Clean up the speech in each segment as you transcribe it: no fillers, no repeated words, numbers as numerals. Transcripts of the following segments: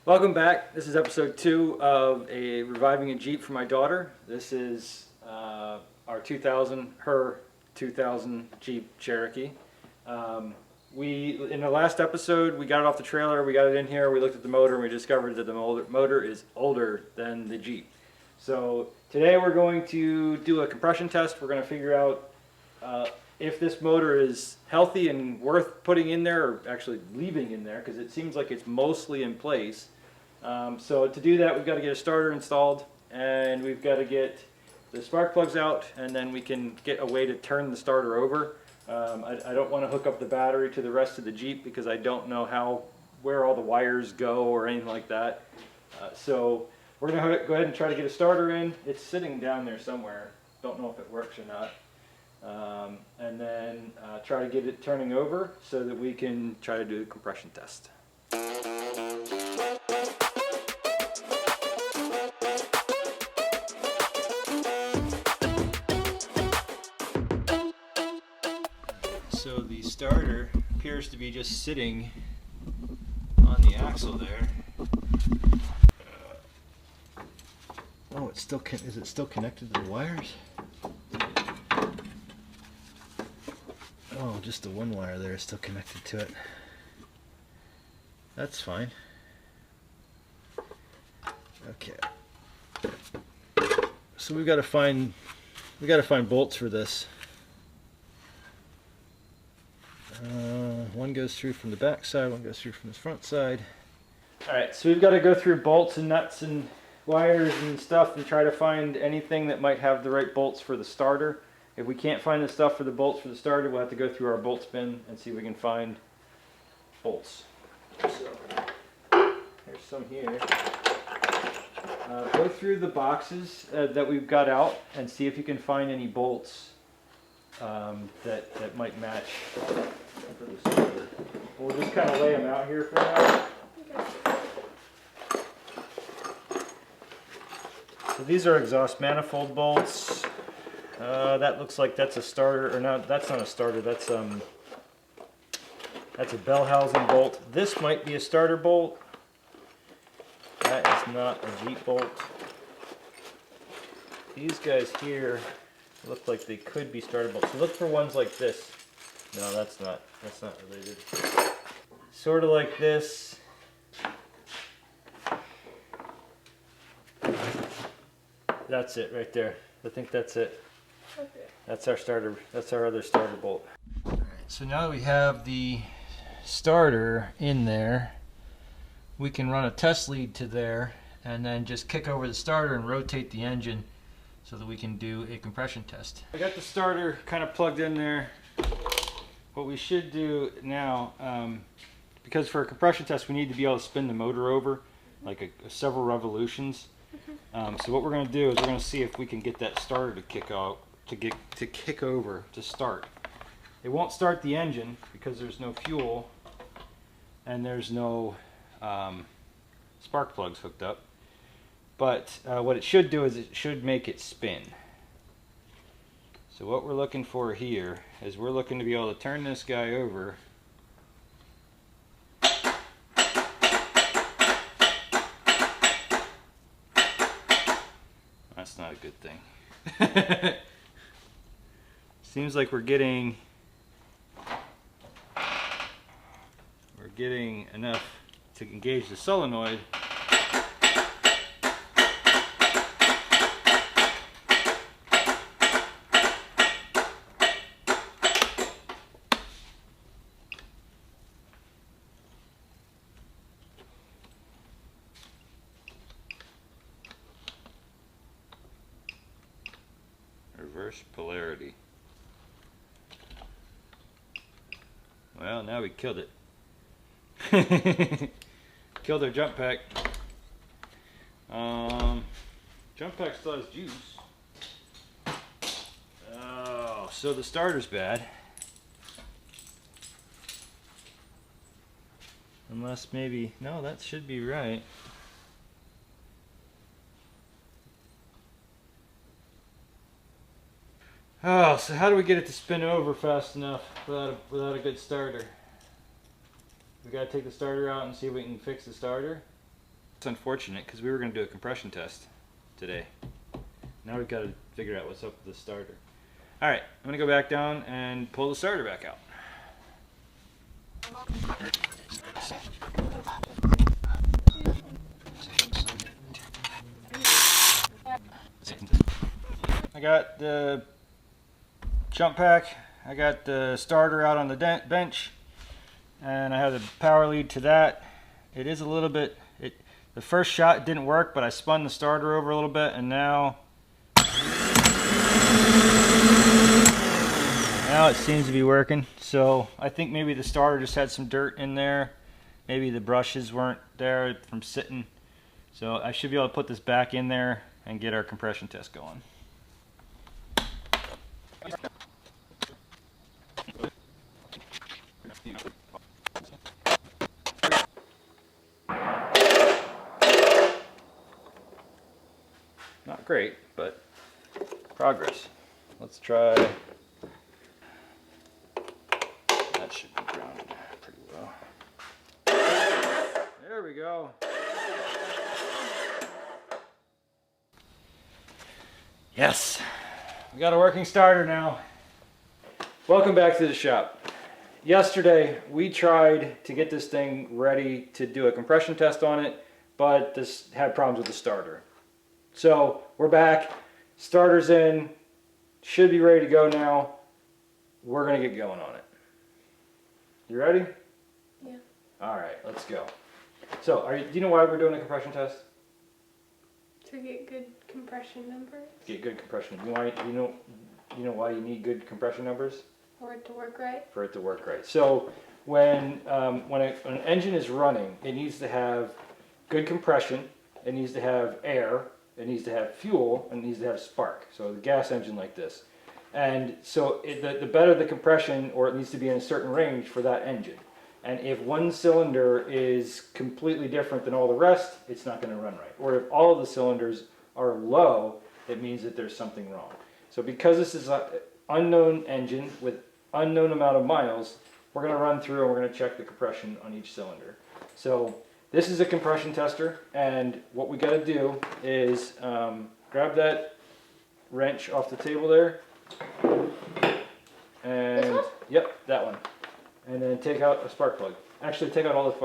Welcome back. This is episode 2 of reviving a Jeep for my daughter. This is her 2000 Jeep Cherokee. In the last episode, we got it off the trailer, we got it in here, we looked at the motor, and we discovered that the motor is older than the Jeep. So today we're going to do a compression test. We're going to figure out if this motor is healthy and worth putting in there, or actually leaving in there, because it seems like it's mostly in place. So to do that, we've got to get a starter installed, and we've got to get the spark plugs out, and then we can get a way to turn the starter over. I don't want to hook up the battery to the rest of the Jeep because I don't know where all the wires go or anything like that. So we're going to go ahead and try to get a starter in. It's sitting down there somewhere. Don't know if it works or not. And then try to get it turning over so that we can try to do the compression test. So the starter appears to be just sitting on the axle there. Oh, is it still connected to the wires? Oh, just the one wire there is still connected to it. That's fine. Okay. So we got to find bolts for this. One goes through from the back side, one goes through from the front side. Alright, so we've got to go through bolts and nuts and wires and stuff and try to find anything that might have the right bolts for the starter. If we can't find the stuff for the bolts for the starter, we'll have to go through our bolts bin and see if we can find bolts. So, there's some here. Go through the boxes that we've got out and see if you can find any bolts that might match for the starter. We'll just kind of lay them out here for now. So these are exhaust manifold bolts. That looks like that's a starter, or no, that's not a starter. That's a bell housing bolt. This might be a starter bolt. That is not a Jeep bolt. These guys here look like they could be starter bolts. So look for ones like this. No, that's not related. Sort of like this. That's it right there. I think that's it. Okay. That's our starter. That's our other starter bolt. All right, so now that we have the starter in there, we can run a test lead to there and then just kick over the starter and rotate the engine so that we can do a compression test. I got the starter kind of plugged in there. What we should do now, because for a compression test we need to be able to spin the motor over like several revolutions. So what we're going to do is we're going to see if we can get that starter to kick out, to kick over, to start. It won't start the engine because there's no fuel and there's no spark plugs hooked up. But what it should do is it should make it spin. So what we're looking for here is we're looking to be able to turn this guy over. That's not a good thing. Seems like we're getting enough to engage the solenoid. Reverse polarity. Well, now we killed it. Killed our jump pack. Jump pack still has juice. Oh, so the starter's bad. Unless maybe, no, that should be right. Oh, so how do we get it to spin over fast enough without a good starter? We gotta take the starter out and see if we can fix the starter. It's unfortunate because we were going to do a compression test today. Now we've got to figure out what's up with the starter. All right, I'm going to go back down and pull the starter back out. I got the jump pack, I got the starter out on the bench, and I have the power lead to that. It is a little bit, the first shot didn't work, but I spun the starter over a little bit, and now it seems to be working. So I think maybe the starter just had some dirt in there. Maybe the brushes weren't there from sitting. So I should be able to put this back in there and get our compression test going. Not great, but progress. Let's try. That should be grounded pretty well. There we go. Yes, we got a working starter now. Welcome back to the shop. Yesterday we tried to get this thing ready to do a compression test on it, but this had problems with the starter. So we're back, starter's in, should be ready to go now. We're gonna get going on it. You ready? Yeah. All right, let's go. So, do you know why we're doing a compression test? To get good compression numbers. Get good compression. You know why you need good compression numbers? For it to work right. For it to work right. So when an engine is running, it needs to have good compression. It needs to have air. It needs to have fuel. And it needs to have spark. So the gas engine like this. And so the better the compression, or it needs to be in a certain range for that engine. And if one cylinder is completely different than all the rest, it's not going to run right. Or if all of the cylinders are low, it means that there's something wrong. So because this is an unknown engine with unknown amount of miles, we're going to run through and we're going to check the compression on each cylinder. So this is a compression tester, and what we got to do is grab that wrench off the table there. And this one? Yep, that one. And then take out a spark plug. Actually, take out all of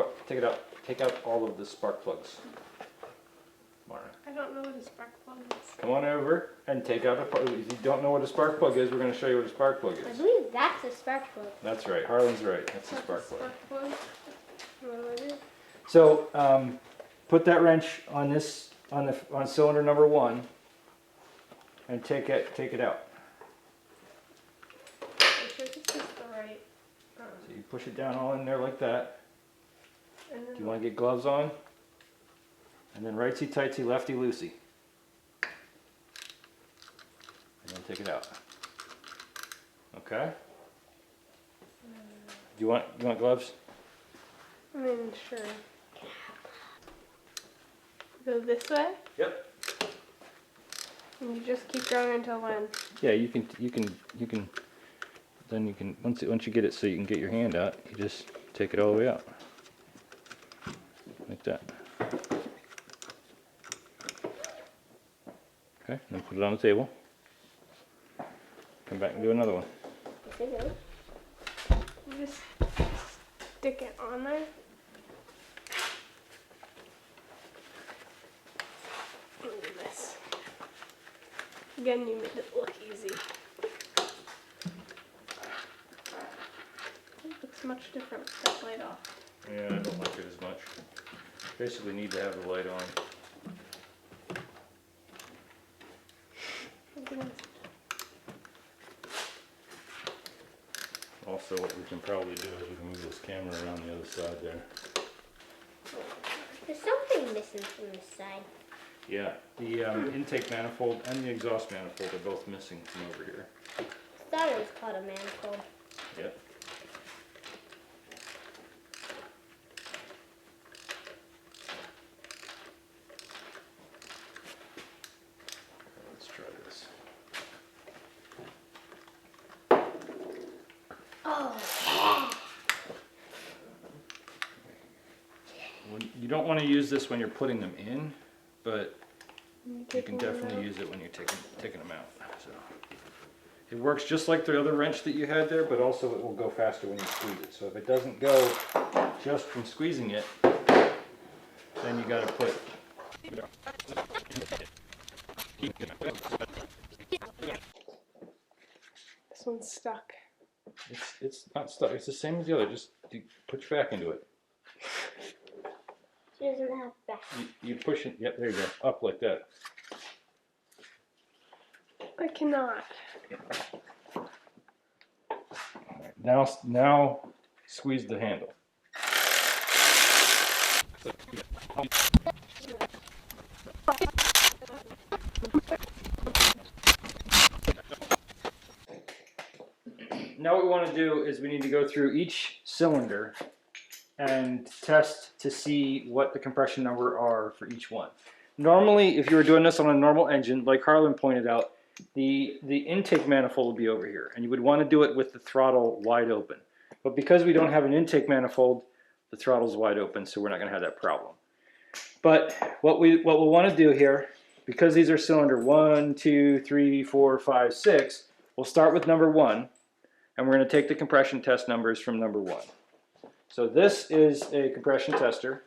the spark plugs. Mara. I don't know what a spark plug is. Come on over and take out a plug. If you don't know what a spark plug is, we're going to show you what a spark plug I is. believe that's a spark plug. That's right. Harlan's right. That's a spark plug. What do I do? So put that wrench on cylinder number 1 and take it out. I'm sure this is the right. So you push it down all in there like that. And then Do you want to get gloves on? And then rightsy tightsy, lefty loosey. And then take it out. Okay? Do you want gloves? I mean, sure. Go this way, Yep. and you just keep going until when? Yeah, you can then you can once you get it so you can get your hand out, you just take it all the way out. Like that. Okay, then put it on the table. Come back and do another one. You just stick it on there. Look at this. Again, you made it look easy. It looks much different with that light off. Yeah, I don't like it as much. Basically need to have the light on. Look at this. Also, what we can probably do is we can move this camera around the other side there. There's something missing from this side. Yeah, the intake manifold and the exhaust manifold are both missing from over here. I thought it was called a manifold. Yep. Let's try this. Oh. You don't want to use this when you're putting them in, but you can Taking them definitely out. use it when you're taking them out. So it works just like the other wrench that you had there, but also it will go faster when you squeeze it. So if it doesn't go just from squeezing it, then you got to put. This one's stuck. It's not stuck. It's the same as the other. Just put your back into it. She doesn't have back. You push it. Yep, there you go. Up like that. I cannot. Now squeeze the handle. Now what we want to do is we need to go through each cylinder and test to see what the compression number are for each one. Normally, if you were doing this on a normal engine, like Harlan pointed out, the intake manifold will be over here, and you would want to do it with the throttle wide open. But because we don't have an intake manifold, the throttle's wide open, so we're not going to have that problem. But what we'll want to do here, because these are cylinder 1, 2, 3, 4, 5, 6, we'll start with number 1, and we're going to take the compression test numbers from number 1. So this is a compression tester.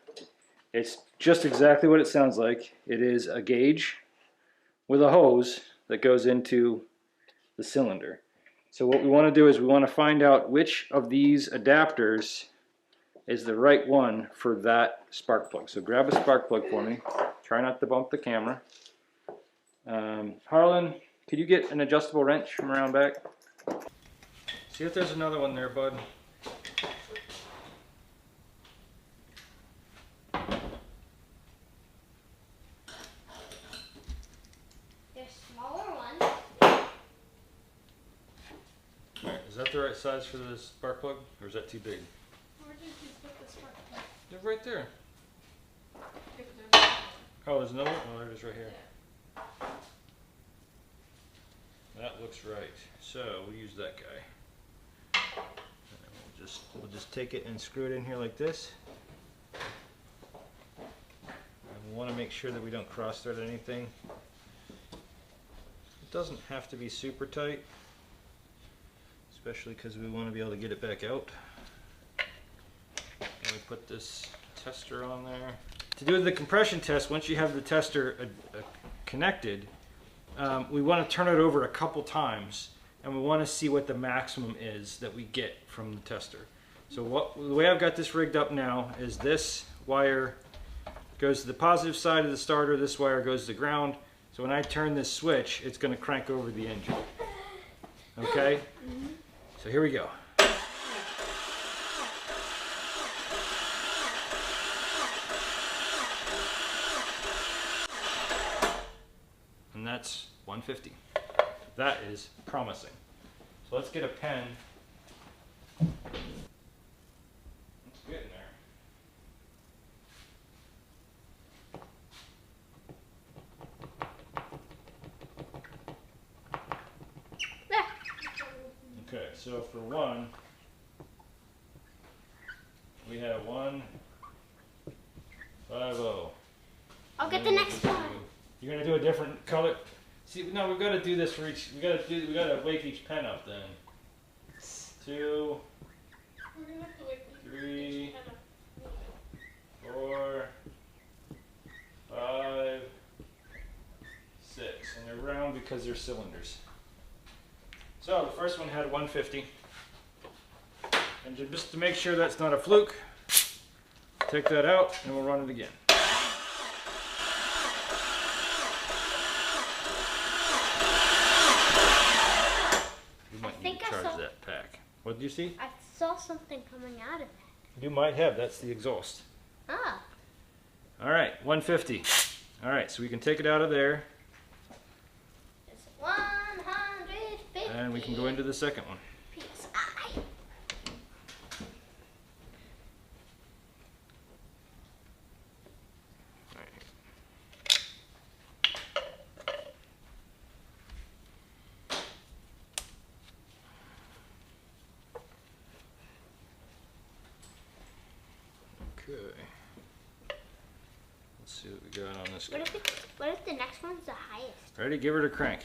It's just exactly what it sounds like. It is a gauge with a hose that goes into the cylinder. So what we want to do is we want to find out which of these adapters is the right one for that spark plug. So grab a spark plug for me. Try not to bump the camera. Harlan, could you get an adjustable wrench from around back? See if there's another one there, bud. There's smaller ones. Alright, is that the right size for the spark plug, or is that too big? Where did you put the spark plug? They're right there. Oh, there's another one? Oh, there it is right here. That looks right. So we'll use that guy. And we'll just take it and screw it in here like this. And we want to make sure that we don't cross thread anything. It doesn't have to be super tight, especially because we want to be able to get it back out. And we put this tester on there. To do the compression test, once you have the tester connected, we want to turn it over a couple times, and we want to see what the maximum is that we get from the tester. So the way I've got this rigged up now is this wire goes to the positive side of the starter, this wire goes to ground. So when I turn this switch, it's going to crank over the engine. Okay? So here we go. And that's 150. That is promising. So let's get a pen. It's getting there. Okay, so for 1, we have 150. I'll get the next one. You're gonna do a different color. See, no, we've got to do this for each. We got to wake each pen up then. 2, We're gonna have to wait. 3, 4, 5, 6, and they're round because they're cylinders. So the first one had 150, and just to make sure that's not a fluke, take that out and we'll run it again. You might need to charge that pack. What did you see? I saw something coming out of it. You might have. That's the exhaust. Ah. All right, 150. All right, so we can take it out of there, It's 150. and we can go into the second one. PSI. Okay. see what we got on this guy. What if the next one's the highest? Ready? Give her a crank.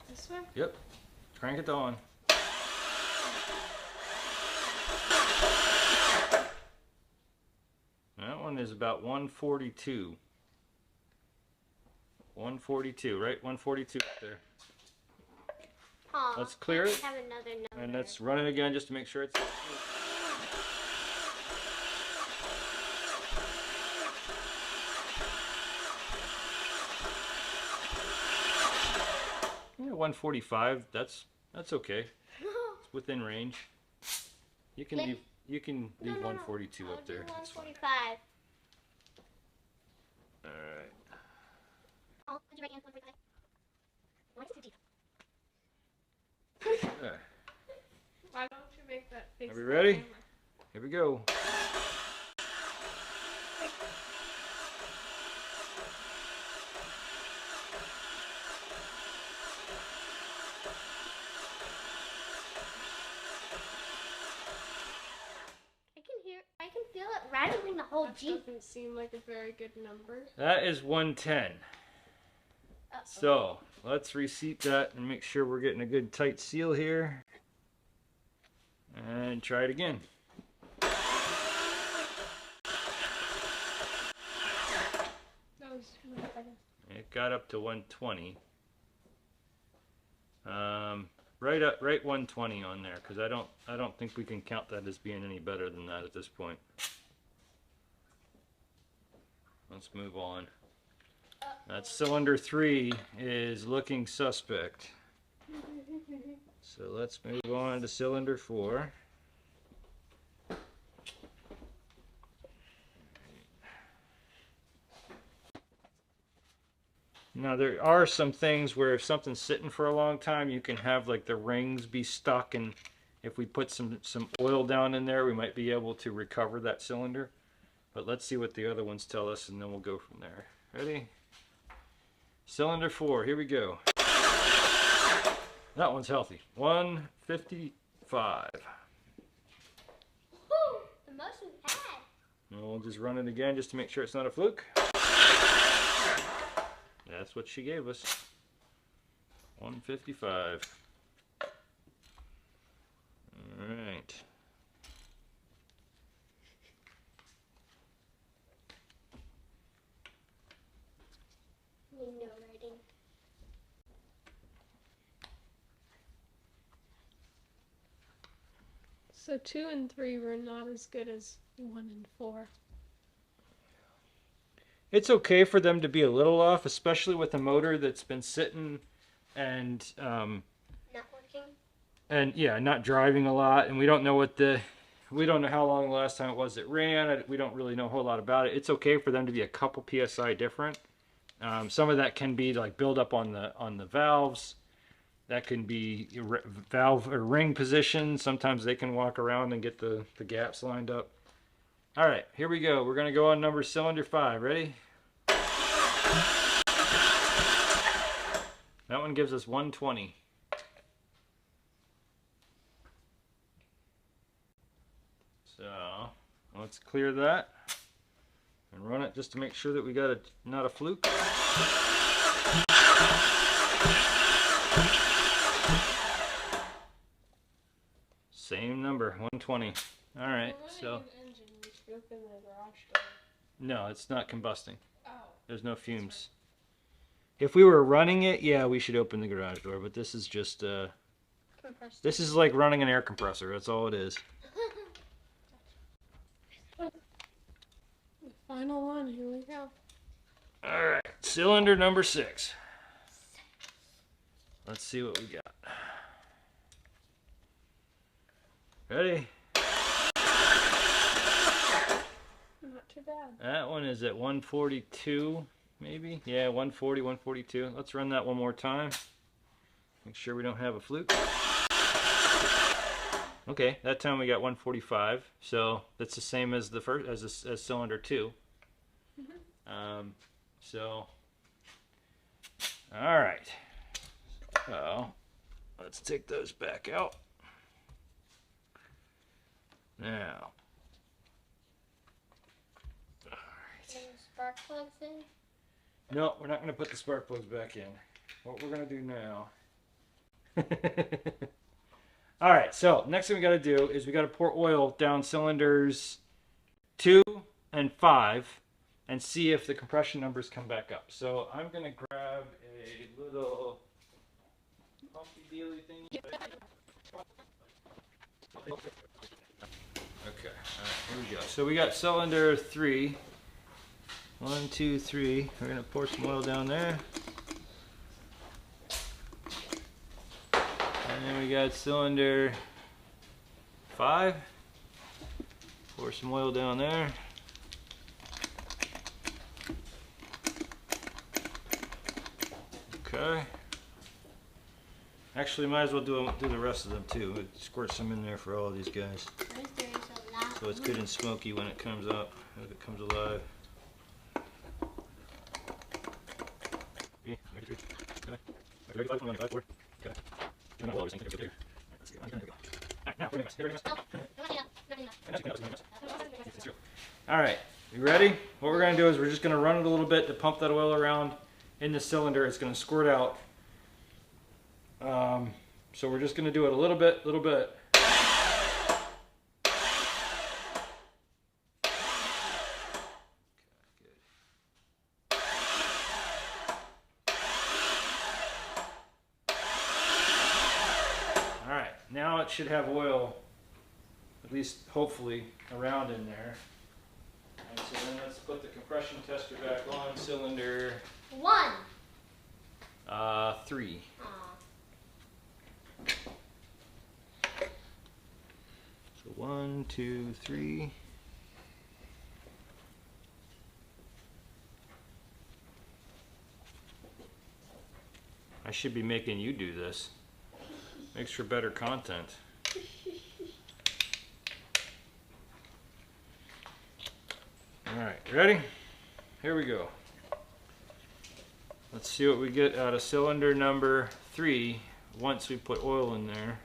This one? Yep. Crank it on. That one is about 142. 142, right? 142 up there. Aw, Let's clear it. Have another number. And let's run it again just to make sure it's... Yeah, 145. That's okay. It's within range. You can leave 142 I'll up there. do That's fine. 145. All right. Oh, put your right hand 145. What's the deal? There. Why don't you make that face? Are we ready? Here we go. I can feel it rattling the whole That Jeep. doesn't seem like a very good number. That is 110. Uh-oh. So let's reseat that and make sure we're getting a good tight seal here. And try it again. That was much better. It got up to 120. Right 120 on there, because I don't think we can count that as being any better than that at this point. Let's move on. That cylinder 3 is looking suspect. So let's move on to cylinder 4. Now there are some things where if something's sitting for a long time, you can have like the rings be stuck, and if we put some oil down in there, we might be able to recover that cylinder. But let's see what the other ones tell us, and then we'll go from there. Ready? Cylinder 4, here we go. That one's healthy. 155. Woo, the most we've had. And we'll just run it again just to make sure it's not a fluke. That's what she gave us. 155. All right. Window writing. So 2 and 3 were not as good as 1 and 4. It's okay for them to be a little off, especially with a motor that's been sitting and Not working. and yeah, not driving a lot, and we don't know how long the last time it was it ran. We don't really know a whole lot about it. It's okay for them to be a couple psi different. Some of that can be like build up on the valves. That can be valve or ring position. Sometimes they can walk around and get the gaps lined up. All right, here we go. We're going to go on number cylinder 5. Ready? That one gives us 120. So let's clear that and run it just to make sure that we got not a fluke. Same number, 120. All right, so. Engine, we should open the garage door. No, it's not combusting. Oh. There's no fumes. If we were running it, yeah, we should open the garage door, but this is just, this is like running an air compressor. That's all it is. The final one, here we go. All right, cylinder number 6. Let's see what we got. Ready? Not too bad. That one is at 142, maybe? Yeah, 140, 142. Let's run that one more time. Make sure we don't have a fluke. Okay, that time we got 145, so that's the same as the first, as cylinder 2. Mm-hmm. So, all right. So, let's take those back out. Now, all right. spark plugs in? No, we're not going to put the spark plugs back in. What we're going to do now. All right, so next thing we got to do is we got to pour oil down cylinders 2 and 5 and see if the compression numbers come back up. So I'm going to grab a little pumpy dealy thing. Okay, all right, here we go. So we got cylinder 3. 1, 2, 3. We're going to pour some oil down there. And then we got cylinder 5. Pour some oil down there. Okay. Actually, might as well do the rest of them too. Squirt some in there for all of these guys. So it's good and smoky when it comes up, if it comes alive. All right, you ready? What we're going to do is we're just going to run it a little bit to pump that oil around in the cylinder. It's going to squirt out. So we're just going to do it a little bit, Alright, now it should have oil, at least hopefully, around in there. And so then let's put the compression tester back on, cylinder 1. 3. So 1, 2, 3. I should be making you do this. Makes for better content. Alright, ready? Here we go. Let's see what we get out of cylinder number 3 once we put oil in there.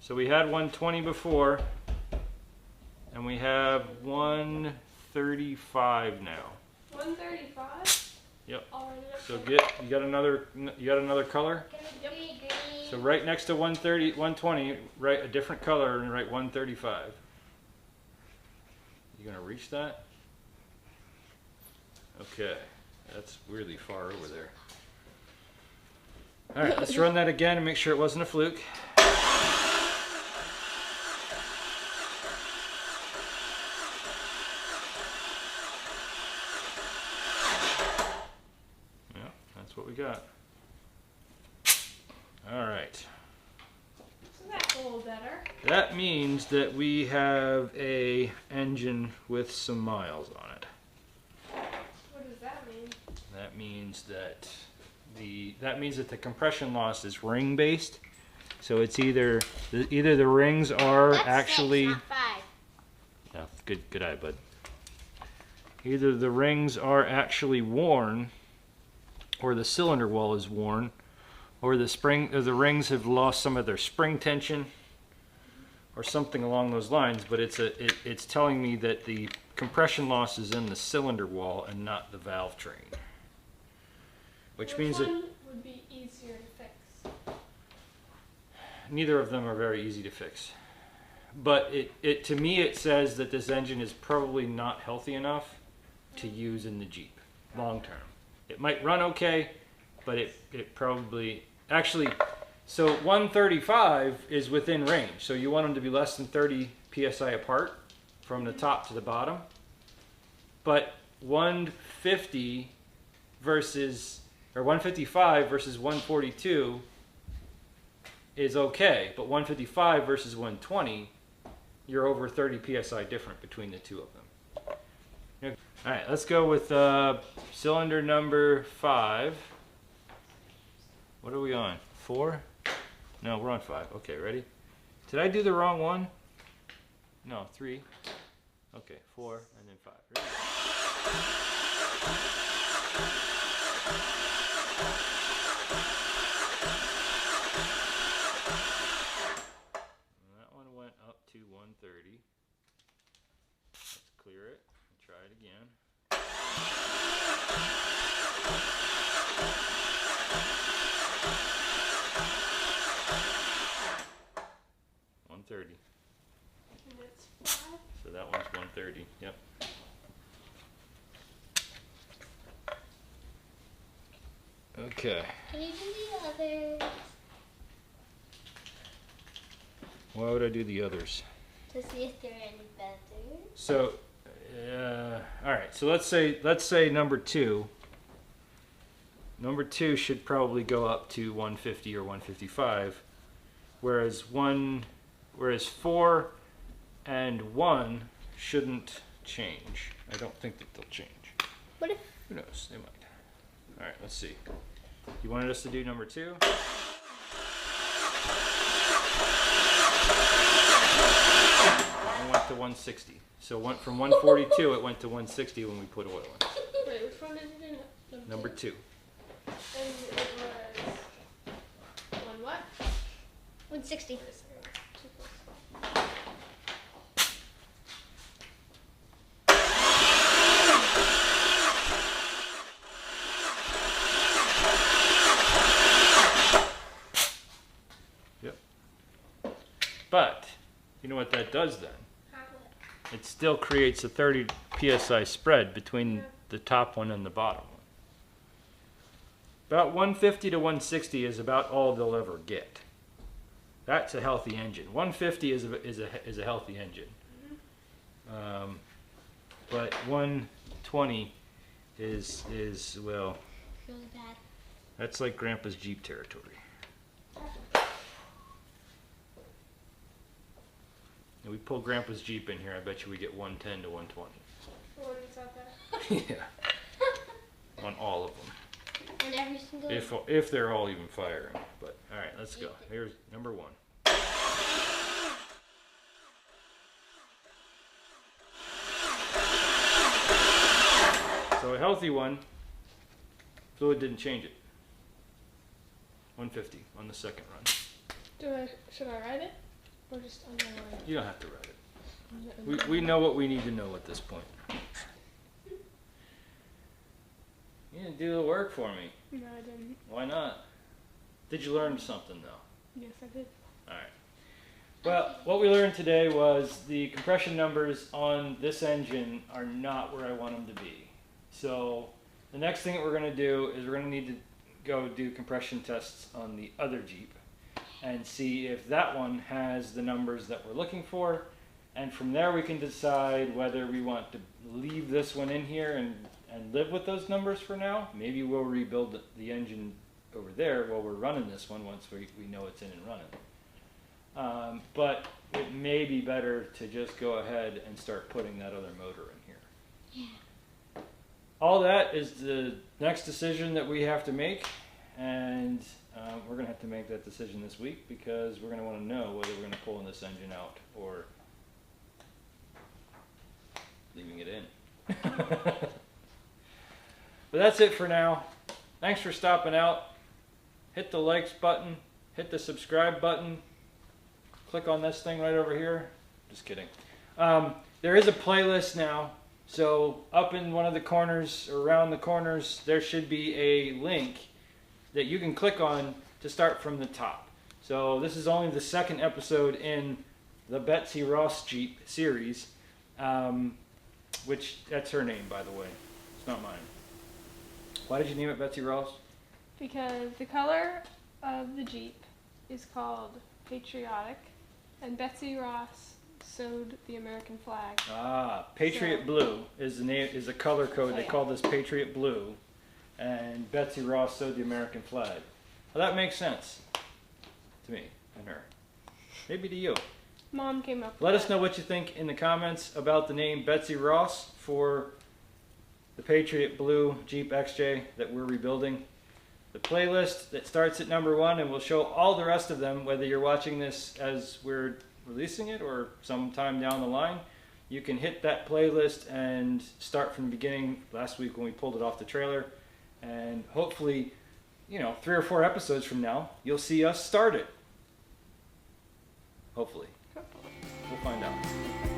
So we had 120 before, and we have 135 now. 135? Yep. Already up So there. you got another color? Yep. So right next to 120, write a different color and write 135. You gonna reach that? Okay, that's really far over there. All right, let's run that again and make sure it wasn't a fluke. Yeah, that's what we got. All right. So that's a little better. That means that we have a engine with some miles on it. What does that mean? That means that the compression loss is ring based. So it's either the rings are That's actually 6, not 5. yeah, good eye, bud. Either the rings are actually worn, or the cylinder wall is worn, or the rings have lost some of their spring tension, or something along those lines. But it's telling me that the compression loss is in the cylinder wall and not the valve train. Which means that one would be easier to fix? neither of them are very easy to fix. But to me it says that this engine is probably not healthy enough to use in the Jeep long term. It might run okay, but it probably actually. So 135 is within range. So you want them to be less than 30 psi apart from the top to the bottom. But 150 versus or 155 versus 142 is okay, but 155 versus 120, you're over 30 psi different between the two of them. All right, let's go with cylinder number 5. What are we on? 4? No, we're on 5. Okay, ready? Did I do the wrong one? No, 3. Okay, 4 and then 5. Ready? again. $130. And it's 5. So that one's 130. Yep. Okay. Can you do the others? Why would I do the others? To see if they're any better. So, all right. So let's say number 2. Number 2 should probably go up to 150 or 155, whereas 4 and 1 shouldn't change. I don't think that they'll change. What if? Who knows? They might. All right. Let's see. You wanted us to do number 2? It went to 160. So from 142 it went to 160 when we put oil in. Wait, which one did you do? Number 2. And it was 1 what? 160. Wait a second. Yep. But you know what that does then? It still creates a 30 psi spread between the top one and the bottom one. About 150 to 160 is about all they'll ever get. That's a healthy engine. 150 is a healthy engine. But 120 is well, Really bad. that's like Grandpa's Jeep territory. And we pull Grandpa's Jeep in here, I bet you we get 110 to 120. What is out there? Yeah. On all of them. On every single. If they're all even firing. But all right, let's go. Here's number 1. So a healthy one, fluid didn't change it. 150 on the second run. Should I write it? Or just underline it? You don't have to write it. We know what we need to know at this point. You didn't do the work for me. No, I didn't. Why not? Did you learn something though? Yes, I did. All right. Well, what we learned today was the compression numbers on this engine are not where I want them to be. So the next thing that we're going to do is we're going to need to go do compression tests on the other Jeep and see if that one has the numbers that we're looking for. And from there we can decide whether we want to leave this one in here and live with those numbers for now. Maybe we'll rebuild the engine over there while we're running this one once we know it's in and running. But it may be better to just go ahead and start putting that other motor in here. Yeah. All that is the next decision that we have to make, and we're going to have to make that decision this week because we're going to want to know whether we're going to pull this engine out or leaving it in. But that's it for now. Thanks for stopping out. Hit the likes button, hit the subscribe button, click on this thing right over here. Just kidding. There is a playlist now. So up in one of the corners, or around the corners, there should be a link that you can click on to start from the top. So this is only the second episode in the Betsy Ross Jeep series, which that's her name, by the way. It's not mine. Why did you name it Betsy Ross? Because the color of the Jeep is called patriotic, and Betsy Ross sewed the American flag. Ah, Patriot Blue is the name, is a color code. They call this Patriot Blue, and Betsy Ross sewed the American flag. Well, that makes sense to me and her. Maybe to you. Mom came up with Let us that. know what you think in the comments about the name Betsy Ross for the Patriot Blue Jeep XJ that we're rebuilding. The playlist that starts at number 1, and we'll show all the rest of them, whether you're watching this as we're releasing it or sometime down the line. You can hit that playlist and start from the beginning last week when we pulled it off the trailer, and hopefully, 3 or 4 episodes from now, you'll see us start it. Hopefully. We'll find out.